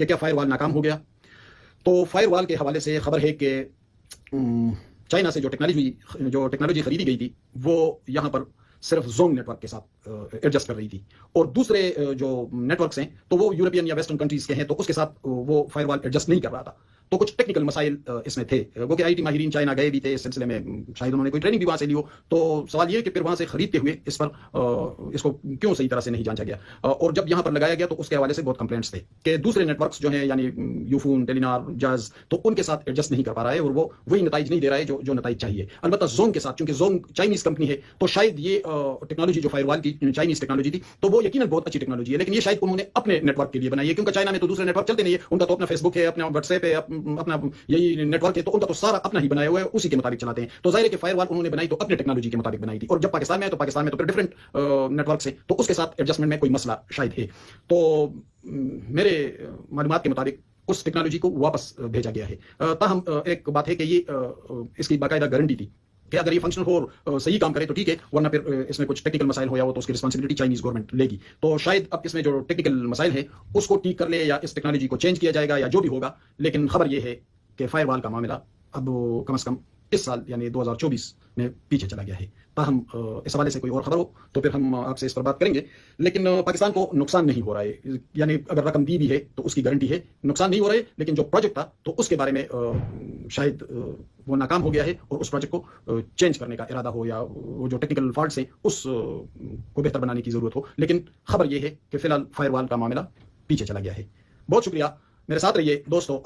کہ کیا فائر وال ناکام ہو گیا؟ تو فائر وال کے حوالے سے خبر ہے کہ چائنا سے جو ٹیکنالوجی خریدی گئی تھی وہ یہاں پر صرف زونگ نیٹ ورک کے ساتھ ایڈجسٹ کر رہی تھی، اور دوسرے جو نیٹ ورکس ہیں تو وہ یورپین یا ویسٹرن کنٹریز کے ہیں، تو اس کے ساتھ وہ فائر وال ایڈجسٹ نہیں کر رہا تھا. تو کچھ ٹیکنیکل مسائل اس میں تھے، وہ کہ آئی ٹی ماہرین چائنا گئے بھی تھے اس سلسلے میں، شاید انہوں نے کوئی ٹریننگ بھی وہاں سے لی ہو. تو سوال یہ ہے کہ پھر وہاں سے خریدتے ہوئے اس پر اس کو کیوں صحیح طرح سے نہیں جانچا گیا، اور جب یہاں پر لگایا گیا تو اس کے حوالے سے بہت کمپلینٹس تھے کہ دوسرے نیٹ ورکس جو ہیں یعنی یوفون، ٹیلینار، جاز، تو ان کے ساتھ ایڈجسٹ نہیں کر پا رہا ہے اور وہ وہی نتائج نہیں دے رہا ہے جو نتائج چاہیے. البتہ زونگ کے ساتھ، چونکہ زونگ چائنیز کمپنی ہے، تو شاید یہ ٹیکنالوجی جو فائر وال کی چائنیز ٹیکنالوجی تھی تو وہ یقیناً بہت اچھی ٹیکنالوجی ہے، لیکن یہ شاید انہوں نے اپنے نیٹ ورک کے لیے بنائی ہے، کیونکہ چائنا میں تو دوسرے نیٹ ورک چلتے نہیں ہے، ان کا تو اپنا فیس بک ہے، اپنا واٹس ایپ ہے، اپنا یہی نیٹ ورک ہے، تو ان کا تو سارا اپنا ہی بنایا ہوا ہے، اسی کے مطابق چلاتے ہیں. تو ظاہر ہے کہ فائر وال انہوں نے بنائی تو اپنے ٹیکنالوجی کے مطابق بنائی تھی، اور جب پاکستان میں ہے تو پاکستان میں تو پھر ڈفرنٹ نیٹ ورکس ہیں، تو اس کے ساتھ ایڈجسٹمنٹ میں کوئی مسئلہ شاید ہے. تو میرے معلومات کے مطابق اس ٹیکنالوجی کو واپس بھیجا گیا ہے. تاہم ایک بات ہے کہ یہ اس کی باقاعدہ گارنٹی تھی کہ اگر یہ فنکشن ہو اور صحیح کام کرے تو ٹھیک ہے، ورنہ پھر اس میں کچھ ٹیکنیکل مسائل ہو یا ہو تو اس کی رسپانسبلٹی چائنیز گورنمنٹ لے گی. تو شاید اب اس میں جو ٹیکنیکل مسائل ہیں اس کو ٹھیک کر لے یا اس ٹیکنالوجی کو چینج کیا جائے گا یا جو بھی ہوگا، لیکن خبر یہ ہے کہ فائر وال کا معاملہ اب کم از کم اس سال یعنی 2024 میں پیچھے چلا گیا ہے. تاہم اس حوالے سے کوئی اور خبر ہو تو پھر ہم آپ سے اس پر بات کریں گے، لیکن پاکستان کو نقصان نہیں ہو رہا ہے، یعنی اگر رقم دی بھی ہے تو اس کی گارنٹی ہے، نقصان نہیں ہو رہا ہے. لیکن جو پروجیکٹ تھا تو اس کے بارے میں شاید وہ ناکام ہو گیا ہے، اور اس پروجیکٹ کو چینج کرنے کا ارادہ ہو یا وہ جو ٹیکنیکل فالٹس ہیں اس کو بہتر بنانے کی ضرورت ہو. لیکن خبر یہ ہے کہ فی الحال فائر وال کا معاملہ پیچھے چلا گیا ہے. بہت شکریہ، میرے ساتھ رہیے دوستو.